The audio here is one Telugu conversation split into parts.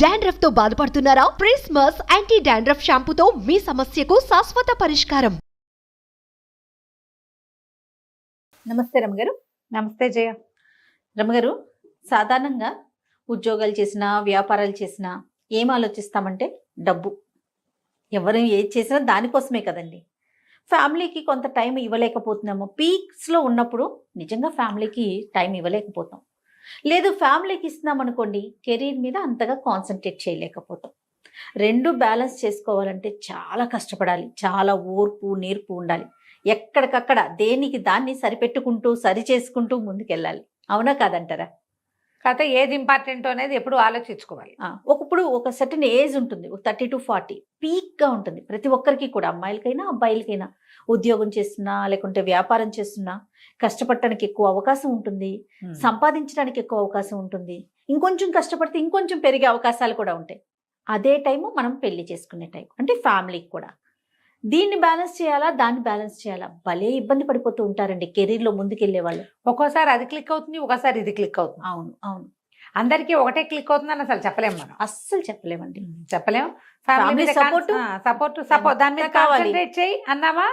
డాండ్రఫ్ తో బాధపడుతున్నారా? ప్రిస్మస్ యాంటీ డాండ్రఫ్ షాంపూతో మీ సమస్యకు శాశ్వత పరిష్కారం. నమస్తే రమగారు. నమస్తే జయ. రమగారు, సాధారణంగా ఉద్యోగాలు చేసినా వ్యాపారాలు చేసినా ఏం ఆలోచిస్తామంటే డబ్బు. ఎవరు ఏది చేసినా దానికోసమే కదండి. ఫ్యామిలీకి కొంత టైం ఇవ్వలేకపోతున్నాము. పీక్స్లో ఉన్నప్పుడు నిజంగా ఫ్యామిలీకి టైం ఇవ్వలేకపోతాం. లేదు ఫ్యామిలీకి ఇస్తున్నాం అనుకోండి, కెరీర్ మీద అంతగా కాన్సన్ట్రేట్ చేయలేకపోతాం. రెండు బ్యాలెన్స్ చేసుకోవాలంటే చాలా కష్టపడాలి, చాలా ఓర్పు నేర్పు ఉండాలి. ఎక్కడికక్కడ దేనికి దాన్ని సరిపెట్టుకుంటూ సరి చేసుకుంటూ ముందుకెళ్ళాలి. అవునా కాదంటారా? కాకపోతే ఏది ఇంపార్టెంట్ అనేది ఎప్పుడు ఆలోచించుకోవాలి. ఒకప్పుడు ఒక సర్టన్ ఏజ్ ఉంటుంది, 30 to 40 పీక్గా ఉంటుంది ప్రతి ఒక్కరికి కూడా, అమ్మాయిలకైనా అబ్బాయిలకైనా. ఉద్యోగం చేస్తున్నా లేకుంటే వ్యాపారం చేస్తున్నా కష్టపడటానికి ఎక్కువ అవకాశం ఉంటుంది, సంపాదించడానికి ఎక్కువ అవకాశం ఉంటుంది. ఇంకొంచెం కష్టపడితే ఇంకొంచెం పెరిగే అవకాశాలు కూడా ఉంటాయి. అదే టైము మనం పెళ్లి చేసుకునే టైం, అంటే ఫ్యామిలీకి కూడా. దీన్ని బ్యాలెన్స్ చేయాలా, దాన్ని బ్యాలెన్స్ చేయాలా, భలే ఇబ్బంది పడిపోతూ ఉంటారండి కెరీర్లో ముందుకెళ్లే వాళ్ళు. ఒక్కోసారి అది క్లిక్ అవుతుంది, ఒకసారి ఇది క్లిక్ అవుతుంది. అవును అవును, అందరికీ ఒకటే క్లిక్ అవుతుందని అసలు చెప్పలేము మనం. అస్సలు చెప్పలేమండి. చెప్పలేము. Family support, సపోర్ట్ దాని మీద కావాలి. కాన్సన్ట్రేట్ చేయి అన్నామా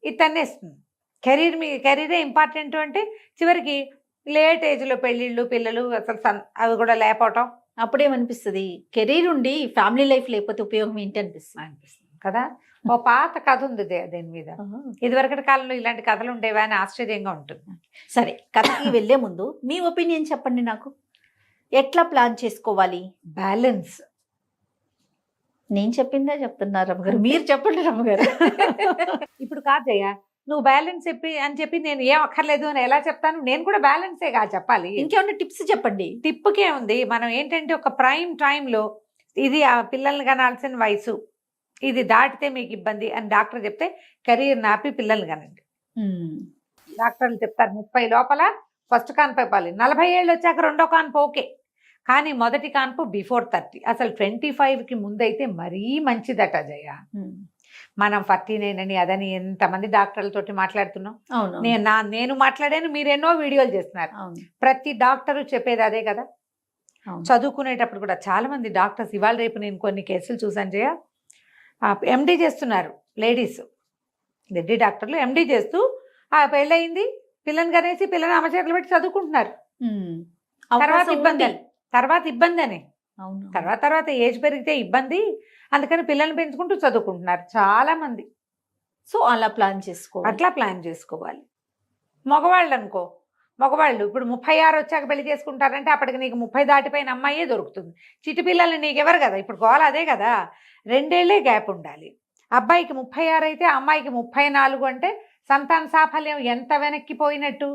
ఇది తన్నేస్తుంది. కెరీరే ఇంపార్టెంట్ అంటే చివరికి లేట్ ఏజ్ లో పెళ్ళిళ్ళు పిల్లలు అసలు అవి కూడా లేకపోవటం. అప్పుడేమనిపిస్తుంది, కెరీర్ ఉండి ఫ్యామిలీ లైఫ్ లేకపోతే ఉపయోగం ఏంటి అనిపిస్తుంది కదా. ఓ పాత కథ ఉంది దీని మీద. ఇదివరకటి కాలంలో ఇలాంటి కథలు ఉండేవా అని ఆశ్చర్యంగా ఉంటుంది. సరే, కథకి వెళ్లే ముందు మీ ఒపీనియన్ చెప్పండి నాకు. ఎట్లా ప్లాన్ చేసుకోవాలి? బ్యాలెన్స్. నేను చెప్పిందే చెప్తున్నారు రమ్మగారు, మీరు చెప్పండి రమ్మగారు. ఇప్పుడు కాదయ్య, నువ్వు బ్యాలెన్స్ చెప్పి నేను ఏం అక్కర్లేదు అని ఎలా చెప్తాను? నేను కూడా బ్యాలెన్సే కాదు చెప్పాలి. ఇంకేమన్నా టిప్స్ చెప్పండి. టిప్పుకే ఉంది. మనం ఏంటంటే ఒక ప్రైమ్ టైంలో ఇది ఆ పిల్లల్ని కనాల్సిన వయసు, ఇది దాటితే మీకు ఇబ్బంది అని డాక్టర్ చెప్తే కెరీర్ నాపి పిల్లల్ని కనండి. డాక్టర్లు చెప్తారు 30 లోపల ఫస్ట్ కాన్పు ఇవ్వాలి, 40 ఏళ్ళు వచ్చాక రెండో కాన్పు ఓకే, కానీ మొదటి కాన్పు బిఫోర్ 30. అసలు 25కి ముందైతే మరీ మంచిదట జయ. మనం 49 అని అదని ఎంతమంది డాక్టర్లతోటి మాట్లాడుతున్నాం. నేను మాట్లాడాను, మీరు ఎన్నో వీడియోలు చేస్తున్నారు. ప్రతి డాక్టరు చెప్పేది అదే కదా. చదువుకునేటప్పుడు కూడా చాలా మంది డాక్టర్స్, ఇవాళ రేపు నేను కొన్ని కేసులు చూసాను జయ, ఎండి చేస్తున్నారు లేడీస్, రెడ్డి డాక్టర్లు ఎండి చేస్తూ పెళ్ళయింది, పిల్లని కనేసి పిల్లని అమ్మ చేతులు పెట్టి చదువుకుంటున్నారు. తర్వాత ఇబ్బంది అని తర్వాత ఏజ్ పెరిగితే ఇబ్బంది, అందుకని పిల్లల్ని పెంచుకుంటూ చదువుకుంటున్నారు చాలా మంది. సో అట్లా ప్లాన్ చేసుకోవాలి. మగవాళ్ళు ఇప్పుడు 36 వచ్చాక పెళ్లి చేసుకుంటారంటే అప్పటికి నీకు 30 దాటిపోయిన అమ్మాయే దొరుకుతుంది. చిటి పిల్లల్ని నీకెవరు కదా. ఇప్పుడు గోల అదే కదా, 2 ఏళ్లే గ్యాప్ ఉండాలి. అబ్బాయికి 36 అయితే అమ్మాయికి 34 అంటే సంతాన సాఫల్యం ఎంత వెనక్కిపోయినట్టు.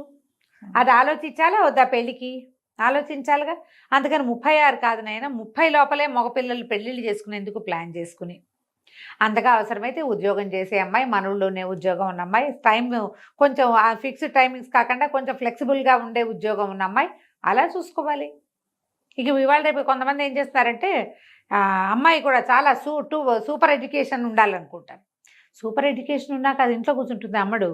అది ఆలోచించాలా వద్దా? పెళ్ళికి ఆలోచించాలిగా. అందుకని 36 కాదు నాయన, 30 లోపలే మగపిల్లలు పెళ్ళిళ్ళు చేసుకునేందుకు ప్లాన్ చేసుకుని, అంతగా అవసరమైతే ఉద్యోగం చేసే అమ్మాయి, మన ఊళ్ళోనే ఉద్యోగం ఉన్న అమ్మాయి, టైం కొంచెం ఫిక్స్డ్ టైమింగ్స్ కాకుండా కొంచెం ఫ్లెక్సిబుల్గా ఉండే ఉద్యోగం ఉన్న అమ్మాయి, అలా చూసుకోవాలి. ఇక ఇవాళ రేపు కొంతమంది ఏం చేస్తారంటే అమ్మాయి కూడా చాలా సూపర్ ఎడ్యుకేషన్ ఉండాలనుకుంటారు. సూపర్ ఎడ్యుకేషన్ ఉన్నాక అది ఇంట్లో కూర్చుంటుంది అమ్మడు.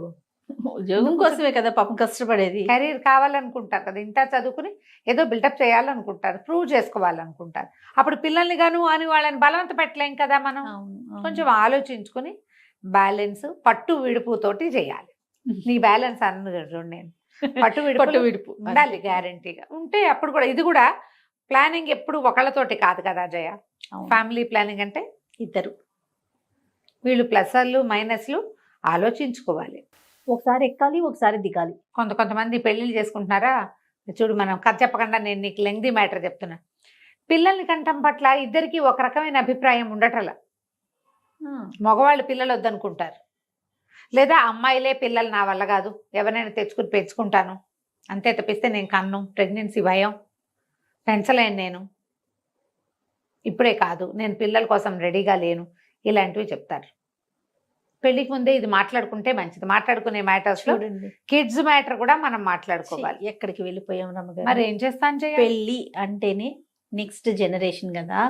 ఉద్యోగం కోసమే కదా పాపం కష్టపడేది. కెరీర్ కావాలనుకుంటారు కదా, ఇంత చదువుకుని ఏదో బిల్డప్ చేయాలనుకుంటారు, ప్రూవ్ చేసుకోవాలనుకుంటారు. అప్పుడు పిల్లల్ని గాను అని వాళ్ళని బలవంత పెట్టలేం కదా మనం. కొంచెం ఆలోచించుకుని బ్యాలెన్స్, పట్టు విడుపుతోటి చేయాలి. నీ బ్యాలెన్స్ అన్న నేను పట్టు విడుపు ఉండాలి గ్యారంటీగా. ఉంటే అప్పుడు కూడా ఇది కూడా ప్లానింగ్ ఎప్పుడు ఒకళ్ళతోటి కాదు కదా జయ. ఫ్యామిలీ ప్లానింగ్ అంటే ఇద్దరు, వీళ్ళు ప్లస్లు మైనస్లు ఆలోచించుకోవాలి. ఒకసారి ఎక్కాలి, ఒకసారి దిగాలి. కొంతమంది పెళ్ళిళ్ళు చేసుకుంటున్నారా చూడు, మనం కథ చెప్పకుండా నేను నీకు లెంగ్దీ మ్యాటర్ చెప్తున్నా. పిల్లల్ని కంటం పట్ల ఇద్దరికి ఒక రకమైన అభిప్రాయం ఉండటల. మగవాళ్ళు పిల్లలు వద్దనుకుంటారు, లేదా అమ్మాయిలే పిల్లలు నా వల్ల కాదు, ఎవరైనా తెచ్చుకుని పెంచుకుంటాను అంతే తప్పిస్తే నేను కన్ను, ప్రెగ్నెన్సీ భయం, పెంచలేను, నేను ఇప్పుడే కాదు, నేను పిల్లల కోసం రెడీగా లేను, ఇలాంటివి చెప్తారు. పెళ్లికి ముందే ఇది మాట్లాడుకుంటే మంచిది. మాట్లాడుకునే మ్యాటర్స్ లో కిడ్స్ మ్యాటర్ కూడా మనం మాట్లాడుకోవాలి. ఎక్కడికి వెళ్ళిపోయాం రమ్మగారు. మరి ఏం చేస్తాను జయ? పెళ్లి అంటేనే నెక్స్ట్ జనరేషన్ కదా,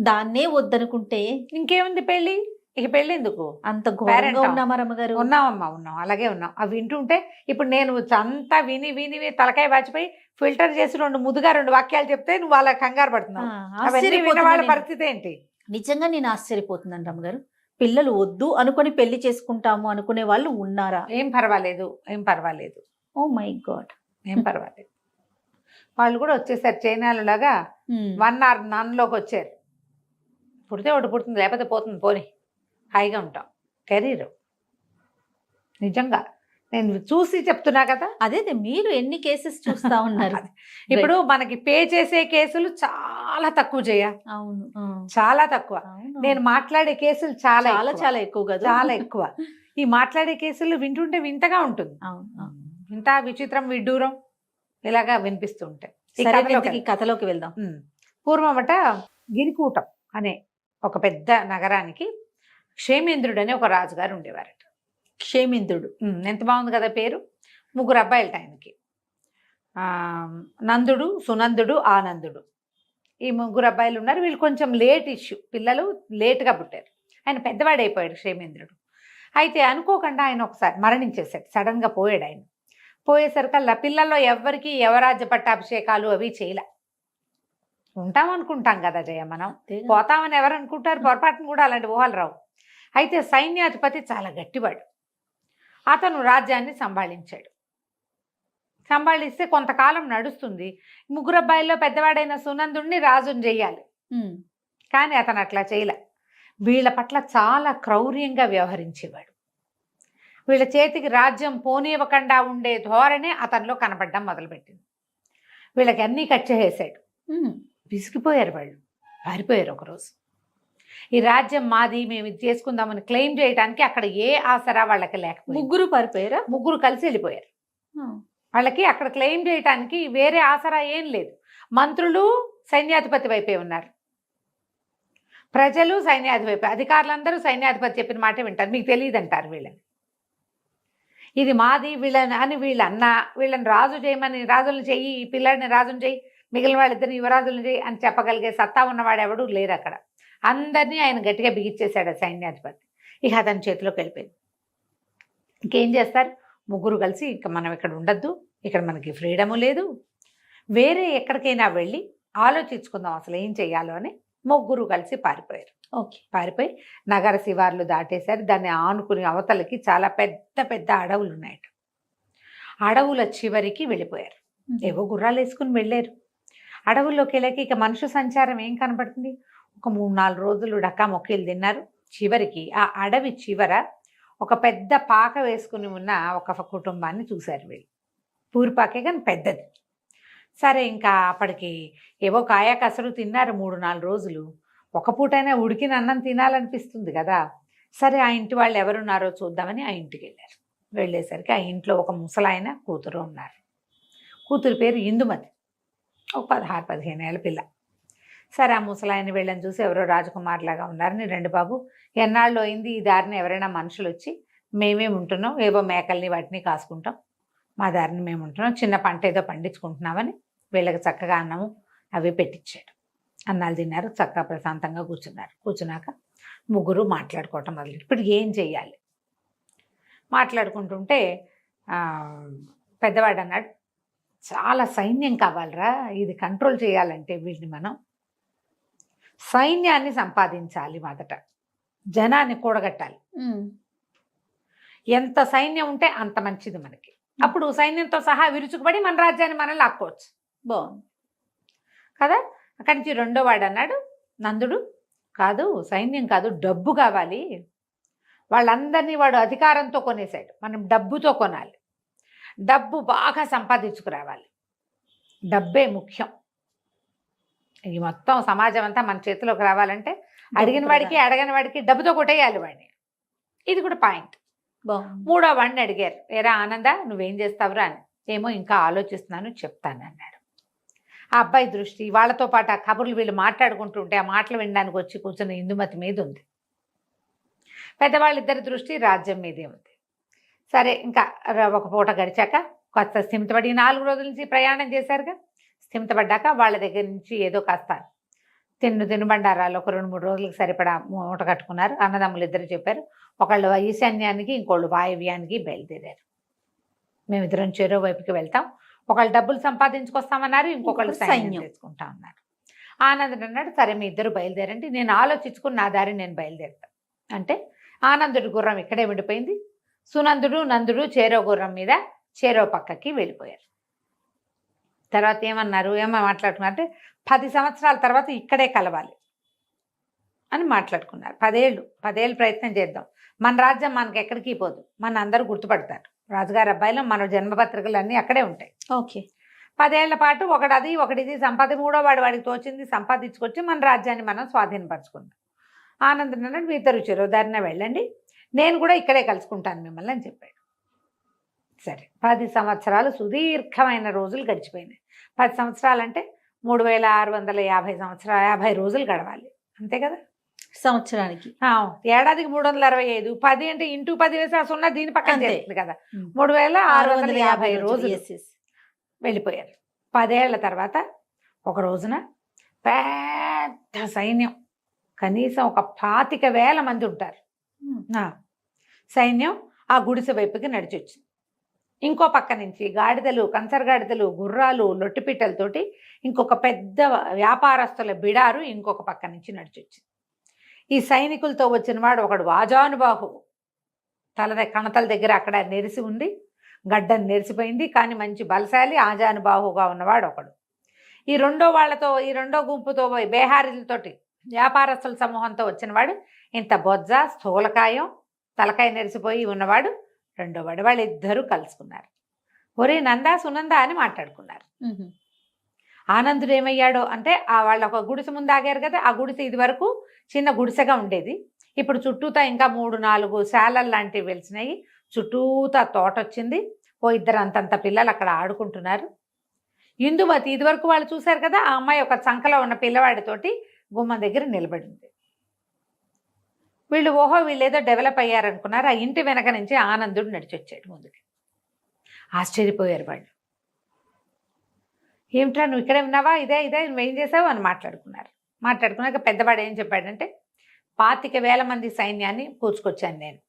దాన్నే వద్దనుకుంటే ఇంకేముంది. పెళ్లి ఇక పెళ్ళి ఎందుకు? అంత ఘోరంగా Parent-ఆ? ఉన్నామా రమ్మగారు? ఉన్నామమ్మా, ఉన్నాం, అలాగే ఉన్నాం. అవి వింటుంటే ఇప్పుడు నేను అంతా విని విని విని తలకాయ వాచిపోయి ఫిల్టర్ చేసి 2 వాక్యాలు చెప్తే నువ్వు అలా కంగారు పడుతున్నావు. అవన్నీ విన్న వాళ్ళ ఆశ్చర్యపోతున్నాను. పరిస్థితి ఏంటి? నిజంగా నేను ఆశ్చర్యపోతున్నాను రమ్మగారు. పిల్లలు వద్దు అనుకొని పెళ్లి చేసుకుంటాము అనుకునే వాళ్ళు ఉన్నారా? ఏం పర్వాలేదు, ఏం పర్వాలేదు, ఓ మై గాడ్. ఏం పర్వాలేదు. వాళ్ళు కూడా వచ్చేసారు చైనాలులాగా 1 or noneలోకి వచ్చారు. పుడితే ఒకటి పుడుతుంది, లేకపోతే పోతుంది, పోని హాయిగా ఉంటాం. కెరీర్ నిజంగా నేను చూసి చెప్తున్నా కదా. అదే మీరు ఎన్ని కేసెస్ చూస్తా ఉన్నారు? ఇప్పుడు మనకి పే చేసే కేసులు చాలా తక్కువ చేయ, అవును, చాలా తక్కువ. అవును. నేను మాట్లాడే కేసులు చాలా చాలా ఎక్కువ. చాలా ఎక్కువ కదా. చాలా ఎక్కువ. ఈ మాట్లాడే కేసులు వింటుంటే వింతగా ఉంటుంది. అవును, అవును. ఇంత విచిత్రం విడ్డూరం ఇలాగా వినిపిస్తూ ఉంటాయి. ఈ సరే, కథలోకి ఇంతకీ కథలోకి వెళ్దాం. పూర్వమట గిరికూటం అనే ఒక పెద్ద నగరానికి క్షేమేంద్రుడు అనే ఒక రాజుగారు ఉండేవారట. క్షేమేంద్రుడు. ఎంత బాగుంది కదా పేరు. 3 అబ్బాయిలట ఆయనకి. నందుడు, సునందుడు, ఆనందుడు. ఈ 3 అబ్బాయిలు ఉన్నారు. వీళ్ళు కొంచెం లేట్ ఇష్యూ, పిల్లలు లేటుగా పుట్టారు. ఆయన పెద్దవాడైపోయాడు క్షేమేంద్రుడు. అయితే అనుకోకుండా ఆయన ఒకసారి మరణించేశాడు. సడన్గా పోయాడు ఆయన. పోయేసరికల్లా పిల్లల్లో ఎవరికి యవరాజ్య పట్టాభిషేకాలు అవి చేయలే. ఉంటామనుకుంటాం కదా జయ, మనం పోతామని ఎవరు అనుకుంటారు? పొరపాటును కూడా అలాంటి ఊహలు రావు. అయితే సైన్యాధిపతి చాలా గట్టివాడు. అతను రాజ్యాన్ని సంభాళించాడు. సంభాళిస్తే కొంతకాలం నడుస్తుంది. 3 అబ్బాయిల్లో పెద్దవాడైన సునందుడిని రాజుని చెయ్యాలి. కానీ అతను అట్లా చేయలే. వీళ్ళ పట్ల చాలా క్రౌర్యంగా వ్యవహరించేవాడు. వీళ్ళ చేతికి రాజ్యం పోనివ్వకుండా ఉండే ధోరణి అతనిలో కనపడడం మొదలుపెట్టింది. వీళ్ళకి అన్నీ కచ్చేసాడు. విసిగిపోయారు వాళ్ళు. పారిపోయారు ఒకరోజు. ఈ రాజ్యం మాది, మేము ఇది చేసుకుందామని క్లెయిమ్ చేయడానికి అక్కడ ఏ ఆసరా వాళ్ళకి లేకపోయింది. 3 పారిపోయారా? 3 కలిసి వెళ్ళిపోయారు. వాళ్ళకి అక్కడ క్లెయిమ్ చేయడానికి వేరే ఆసరా ఏం లేదు. మంత్రులు సైన్యాధిపతి వైపే ఉన్నారు, ప్రజలు సైన్యాధిపతి, అధికారులందరూ సైన్యాధిపతి చెప్పిన మాటే వింటారు. మీకు తెలియదు అంటారు వీళ్ళని. ఇది మాది వీళ్ళని అని వీళ్ళు అన్నా, వీళ్ళని రాజు చేయమని రాజులను చెయ్యి, ఈ పిల్లాడిని రాజుని చెయ్యి, మిగిలిన వాళ్ళిద్దరిని యువరాజులను చెయ్యి అని చెప్పగలిగే సత్తా ఉన్నవాడు ఎవడు లేరు అక్కడ. అందరినీ ఆయన గట్టిగా బిగిచ్చేశాడు సైన్యాధిపతి. ఇక అతని చేతిలోకి వెళ్ళిపోయింది. ఇంకేం చేస్తారు? 3 కలిసి ఇక మనం ఇక్కడ ఉండద్దు, ఇక్కడ మనకి ఫ్రీడము లేదు, వేరే ఎక్కడికైనా వెళ్ళి ఆలోచించుకుందాం అసలు ఏం చెయ్యాలో అని 3 కలిసి పారిపోయారు. ఓకే. పారిపోయి నగర శివార్లు దాటేశారు. దాన్ని ఆనుకుని అవతలకి చాలా పెద్ద పెద్ద అడవులు ఉన్నాయట. అడవుల చివరికి వెళ్ళిపోయారు. ఏవో గుర్రాలు వేసుకుని వెళ్ళారు. అడవుల్లోకి వెళ్ళాక ఇక మనుషు సంచారం ఏం కనపడుతుంది? ఒక 3-4 రోజులు డక్కా మొక్కీలు తిన్నారు. చివరికి ఆ అడవి చివర ఒక పెద్ద పాక వేసుకుని ఉన్న ఒక కుటుంబాన్ని చూశారు వీళ్ళు. పూరిపాకే కానీ పెద్దది. సరే, ఇంకా అప్పటికి ఏవో కాయ కసరు తిన్నారు 3-4 రోజులు. ఒక పూటైనా ఉడికిన అన్నం తినాలనిపిస్తుంది కదా. సరే, ఆ ఇంటి వాళ్ళు ఎవరున్నారో చూద్దామని ఆ ఇంటికి వెళ్ళారు. వెళ్ళేసరికి ఆ ఇంట్లో ఒక ముసలాయన కూతురు ఉన్నారు. కూతురు పేరు ఇందుమతి. ఒక 16-15 ఏళ్ళ పిల్ల. సరే, ఆ ముసలాయన వీళ్ళని చూసి ఎవరో రాజకుమారులాగా ఉన్నారని, రండి బాబు, ఎన్నాళ్ళు అయింది ఈ దారిని ఎవరైనా మనుషులు వచ్చి, మేమేం ఉంటున్నాం, ఏవో మేకల్ని వాటిని కాసుకుంటాం, మా దారిని మేము ఉంటున్నాం, చిన్న పంట ఏదో పండించుకుంటున్నామని వీళ్ళకి చక్కగా అన్నము అవి పెట్టించాడు. అన్నాలు తిన్నారు, చక్కగా ప్రశాంతంగా కూర్చున్నారు. కూర్చున్నాక 3 మాట్లాడుకోవటం మొదలు. ఇప్పుడు ఏం చెయ్యాలి? మాట్లాడుకుంటుంటే పెద్దవాడు అన్నాడు, చాలా సైన్యం కావాలరా, ఇది కంట్రోల్ చేయాలంటే వీటిని మనం సైన్యాన్ని సంపాదించాలి, మొదట జనాన్ని కూడగట్టాలి. ఎంత సైన్యం ఉంటే అంత మంచిది మనకి. అప్పుడు సైన్యంతో సహా విరుచుకుపడి మన రాజ్యాన్ని మనం లాక్కోవచ్చు. బాగుంది కదా. అక్కడి నుంచి 2వ వాడు అన్నాడు, నందుడు, కాదు సైన్యం కాదు, డబ్బు కావాలి. వాళ్ళందరినీ వాడు అధికారంతో కొనేశాడు, మనం డబ్బుతో కొనాలి, డబ్బు బాగా సంపాదించుకురావాలి, డబ్బే ముఖ్యం. ఈ మొత్తం సమాజం అంతా మన చేతిలోకి రావాలంటే అడిగిన వాడికి అడగని వాడికి డబ్బుతో కొట్టేయాలి వాడిని. ఇది కూడా పాయింట్. 3వ వాడిని అడిగారు, ఏరా ఆనంద, నువ్వేం చేస్తావురా అని. ఏమో ఇంకా ఆలోచిస్తున్నాను, చెప్తాను అన్నాడు. ఆ అబ్బాయి దృష్టి వాళ్ళతో పాటు ఆ కబుర్లు వీళ్ళు మాట్లాడుకుంటుంటే ఆ మాటలు వినడానికి వచ్చి కూర్చున్న ఇందుమతి మీద ఉంది. పెద్దవాళ్ళిద్దరి దృష్టి రాజ్యం మీదే ఉంది. సరే, ఇంకా ఒక పూట గడిచాక కాస్త స్థిమితపడి 4 రోజుల నుంచి ప్రయాణం చేశారుగా, స్థిమితపడ్డాక వాళ్ళ దగ్గర నుంచి ఏదో కాస్త తినుబండారాలు ఒక 2-3 రోజులకు సరిపడా మూట కట్టుకున్నారు. అన్నదమ్ములు ఇద్దరు చెప్పారు. ఒకళ్ళు ఈశాన్యానికి, ఇంకోళ్ళు వాయవ్యానికి బయలుదేరారు. మేమిద్దరం చెరో వైపుకి వెళ్తాం. ఒకళ్ళు డబ్బులు సంపాదించుకొస్తామన్నారు, ఇంకొకళ్ళు సైన్యం తెచ్చుకుంటా అన్నారు. ఆనందుడు అన్నాడు, సరే మీ ఇద్దరు బయలుదేరండి, నేను ఆలోచించుకుని నా దారి నేను బయలుదేరుతాను అంటే ఆనందుడి గుర్రం ఇక్కడే ఉండిపోయింది. సునందుడు నందుడు చేరో గుర్రం మీద చేరో పక్కకి వెళ్ళిపోయారు. తర్వాత ఏమో మాట్లాడుకున్నారంటే 10 సంవత్సరాల తర్వాత ఇక్కడే కలవాలి అని మాట్లాడుకున్నారు. 10 ఏళ్ళు ప్రయత్నం చేద్దాం, మన రాజ్యం మనకి ఎక్కడికి పోదు, మన అందరూ గుర్తుపడతారు, రాజుగారి అబ్బాయిలో మన జన్మపత్రికలు అన్నీ అక్కడే ఉంటాయి. ఓకే. 10 ఏళ్ల పాటు ఒకటిది సంపాది, మూడో వాడికి తోచింది సంపాదించుకొచ్చి మన రాజ్యాన్ని మనం స్వాధీనపరచుకుందాం. ఆనందం అన్నాడు, మీ ఇద్దరు చెరోదారిన వెళ్ళండి, నేను కూడా ఇక్కడే కలుసుకుంటాను మిమ్మల్ని అని చెప్పాడు. సరే 10 సంవత్సరాలు సుదీర్ఘమైన రోజులు గడిచిపోయినాయి. 10 సంవత్సరాలు అంటే 3650 రోజులు గడవాలి, అంతే కదా సంవత్సరానికి. ఏడాదికి 365, 10 అంటే ఇంటూ 10 వేసి ఆ సున్నా దీని పక్కన చేస్తుంది కదా. 3650 రోజులు వెళ్ళిపోయారు. 10 ఏళ్ల తర్వాత ఒక రోజున పెద్ద సైన్యం, కనీసం ఒక 25,000 మంది ఉంటారు సైన్యం ఆ గుడిసె వైపుకి నడిచొచ్చింది. ఇంకో పక్క నుంచి గాడిదలు, కంచరగాడిదలు, గుర్రాలు, లొట్టిపిట్టలతోటి ఇంకొక పెద్ద వ్యాపారస్తుల బిడారు ఇంకొక పక్క నుంచి నడిచొచ్చింది. ఈ సైనికులతో వచ్చిన వాడు ఒకడు ఆజానుబాహు, కణతల దగ్గర అక్కడ నెరిసి ఉండి గడ్డను నెరిసిపోయింది, కానీ మంచి బలశాలి ఆజానుబాహుగా ఉన్నవాడు ఒకడు. ఈ రెండో గుంపుతో బేహారీలతోటి వ్యాపారస్తుల సమూహంతో వచ్చినవాడు ఇంత బొజ్జ, స్థూలకాయం, తలకాయ నెరిసిపోయి ఉన్నవాడు రెండోవాడు. వాళ్ళిద్దరూ కలుసుకున్నారు. ఒరే నందా సునందా అని మాట్లాడుకున్నారు. ఆనందుడు ఏమయ్యాడో అంటే వాళ్ళు ఒక గుడిసె ముందు ఆగారు కదా, ఆ గుడిసె ఇది వరకు చిన్న గుడిసెగా ఉండేది, ఇప్పుడు చుట్టూతా ఇంకా 3-4 శాలలు లాంటివి వెలిసినాయి, చుట్టూతా తోట వచ్చింది, ఇద్దరు అంతంత పిల్లలు అక్కడ ఆడుకుంటున్నారు. ఇందుమతి ఇది వరకు వాళ్ళు చూశారు కదా, ఆ అమ్మాయి ఒక చంకలో ఉన్న పిల్లవాడితోటి గుమ్మం దగ్గర నిలబడింది. వీళ్ళు ఏదో డెవలప్ అయ్యారనుకున్నారు. ఆ ఇంటి వెనక నుంచి ఆనందుడు నడిచొచ్చాడు ముందుకి. ఆశ్చర్యపోయారు వాళ్ళు. ఏమిట్రా నువ్వు ఇక్కడే ఉన్నావా, ఇదే నువ్వేం చేసావు అని మాట్లాడుకున్నాక పెద్దవాడు ఏం చెప్పాడంటే 25,000 మంది సైన్యాన్ని కూర్చుకొచ్చాను నేను,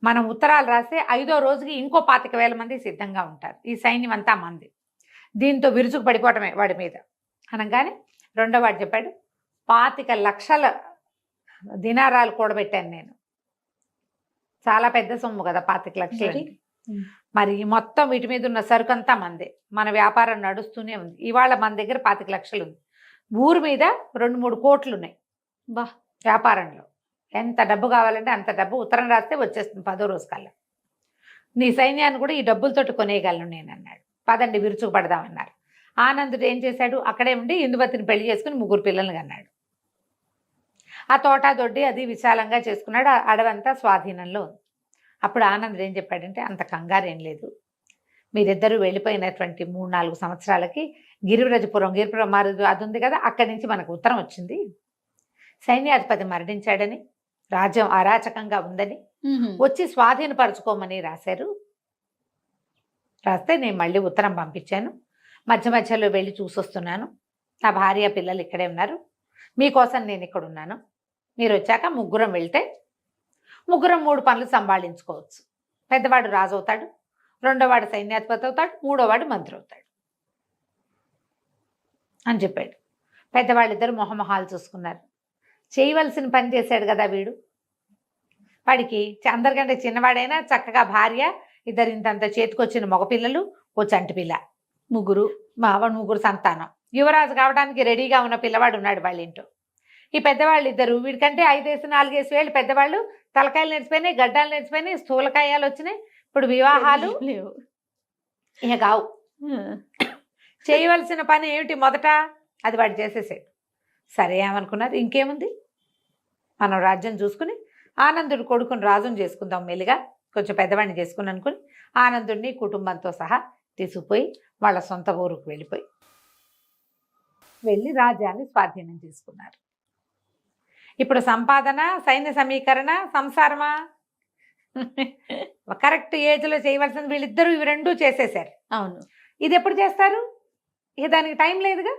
మనం ఉత్తరాలు రాస్తే 5వ రోజుకి ఇంకో 25,000 మంది సిద్ధంగా ఉంటారు, ఈ సైన్యం అంతా మంది, దీంతో విరుచుకు పడిపోవటమే వాడి మీద అనగానే రెండో వాడు చెప్పాడు 25 లక్షల దినారాలు కూడబెట్టాను నేను. చాలా పెద్ద సొమ్ము కదా 25 లక్షలు. మరి మొత్తం వీటి మీద ఉన్న సరుకంతా మందే, మన వ్యాపారం నడుస్తూనే ఉంది. ఇవాళ మన దగ్గర 25 లక్షలు ఉంది, ఊరు మీద 2-3 కోట్లు ఉన్నాయి వ్యాపారంలో. ఎంత డబ్బు కావాలంటే అంత డబ్బు ఉత్తరం రాస్తే వచ్చేస్తుంది 10వ రోజు కల్లా. నీ సైన్యాన్ని కూడా ఈ డబ్బులతోటి కొనేయగలను నేను అన్నాడు. పదండి విరుచుకు పడదామన్నారు. ఆనందుడు ఏం చేశాడు, అక్కడే ఉండి ఇందుమతిని పెళ్లి చేసుకుని 3 పిల్లల్ని కన్నాడు. ఆ తోట దొడ్డి అది విశాలంగా చేసుకున్నాడు, అడవంతా స్వాధీనంలో ఉంది. అప్పుడు ఆనందుడు ఏం చెప్పాడంటే, అంత కంగారేం లేదు, మీరిద్దరూ వెళ్ళిపోయినటువంటి 3-4 సంవత్సరాలకి గిరిపురం అది ఉంది కదా, అక్కడి నుంచి మనకు ఉత్తరం వచ్చింది, సైన్యాధిపతి మరణించాడని, రాజ్యం అరాచకంగా ఉందని, వచ్చి స్వాధీనపరచుకోమని రాశారు. రాస్తే నేను మళ్ళీ ఉత్తరం పంపించాను, మధ్యలో వెళ్ళి చూసొస్తున్నాను, నా భార్య పిల్లలు ఇక్కడే ఉన్నారు, మీకోసం నేను ఇక్కడ ఉన్నాను, మీరు వచ్చాక 3 వెళ్తే 3 పనులు సంభాళించుకోవచ్చు. పెద్దవాడు రాజు అవుతాడు, రెండోవాడు సైన్యాధిపతి అవుతాడు, మూడోవాడు మంత్రి అవుతాడు అని చెప్పాడు. పెద్దవాళ్ళిద్దరు మొహమొహాలు చూసుకున్నారు. చేయవలసిన పని చేశాడు కదా వీడు, వాడికి అందరికంటే చిన్నవాడైనా చక్కగా భార్య, ఇద్దరు ఇంతంత చేతికొచ్చిన మగపిల్లలు, ఓ చంటి పిల్ల, 3 సంతానం, యువరాజు కావడానికి రెడీగా ఉన్న పిల్లవాడు ఉన్నాడు వాళ్ళ ఇంట్లో. ఈ పెద్దవాళ్ళు ఇద్దరు, వీడికంటే 5-4 ఏళ్ళు పెద్దవాళ్ళు, తలకాయలు నేర్చిపోయినాయి, గడ్డాలు నేర్చిపోయినాయి, స్థూలకాయాలు వచ్చినాయి, ఇప్పుడు వివాహాలు లేవు, ఇక కావు. చేయవలసిన పని ఏమిటి మొదట, అది వాడు చేసేసాడు. సరే ఏమనుకున్నారు, ఇంకేముంది మనం రాజ్యం చూసుకుని ఆనందుడు కొడుకుని రాజుని చేసుకుందాం, మెల్లిగా కొంచెం పెద్దవాడిని చేసుకుని అనుకుని ఆనందుడిని కుటుంబంతో సహా తీసుకుపోయి వాళ్ళ సొంత ఊరుకు వెళ్ళి రాజ్యాన్ని స్వాధీనం చేసుకున్నారు. ఇప్పుడు సంపాదన, సైన్య సమీకరణ, సంసారమా, కరెక్ట్ ఏజ్లో చేయవలసింది వీళ్ళిద్దరూ, ఇవి 2 చేసేసారు. అవును, ఇది ఎప్పుడు చేస్తారు, ఇక దానికి టైం లేదుగా,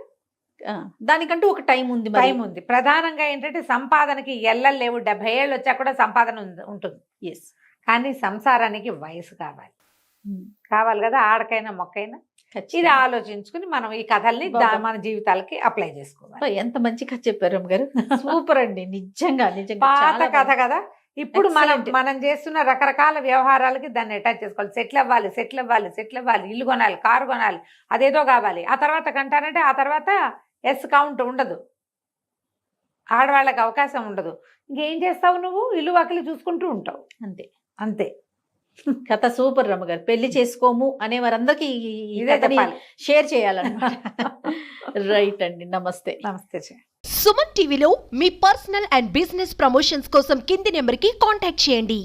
దానికంటూ ఒక టైం ఉంది మరి. టైం ఉంది. ప్రధానంగా ఏంటంటే సంపాదనకి ఎల్లలు లేవు. 70 ఏళ్ళు వచ్చా కూడా సంపాదన ఉంటుంది. ఎస్. కానీ సంసారానికి వయసు కావాలి. కావాలి కదా, ఆడకైనా మొక్కైనా. ఇది ఖచ్చితంగా. ఆలోచించుకుని మనం ఈ కథల్ని మన జీవితాలకి అప్లై చేసుకోవాలి. అబ్బా, ఎంత మంచి కథ చెప్పారు రమ్య గారు. సూపర్ అండి, నిజంగా నిజంగా పాత చాలా కథ బాగుంది. కదా. ఇప్పుడు Excellent. మనం చేస్తున్న రకరకాల వ్యవహారాలకి దాన్ని అటాచ్ చేసుకోవాలి. సెటిల్ అవ్వాలి, ఇల్లు కొనాలి, కారు కొనాలి, అదేదో కావాలి. ఆ తర్వాత కంటానంటే ఆ తర్వాత ఎస్ కౌంట్ ఉండదు, ఆడవాళ్ళకి అవకాశం ఉండదు. ఇంకేం చేస్తావు నువ్వు? ఇల్లు వాకిలి చూసుకుంటూ ఉంటావు అంతే. అంతే. కథ సూపర్ రమ్య గారు. పెళ్లి చేసుకోము అనే వారందరికీ ఇదే చెప్పాలి. షేర్ చేయాలన్నమాట. రైట్ అండి, నమస్తే. నమస్తే. సుమన్ టీవీలో మీ పర్సనల్ అండ్ బిజినెస్ ప్రమోషన్స్ కోసం కింది నెంబర్కి కాంటాక్ట్ చేయండి.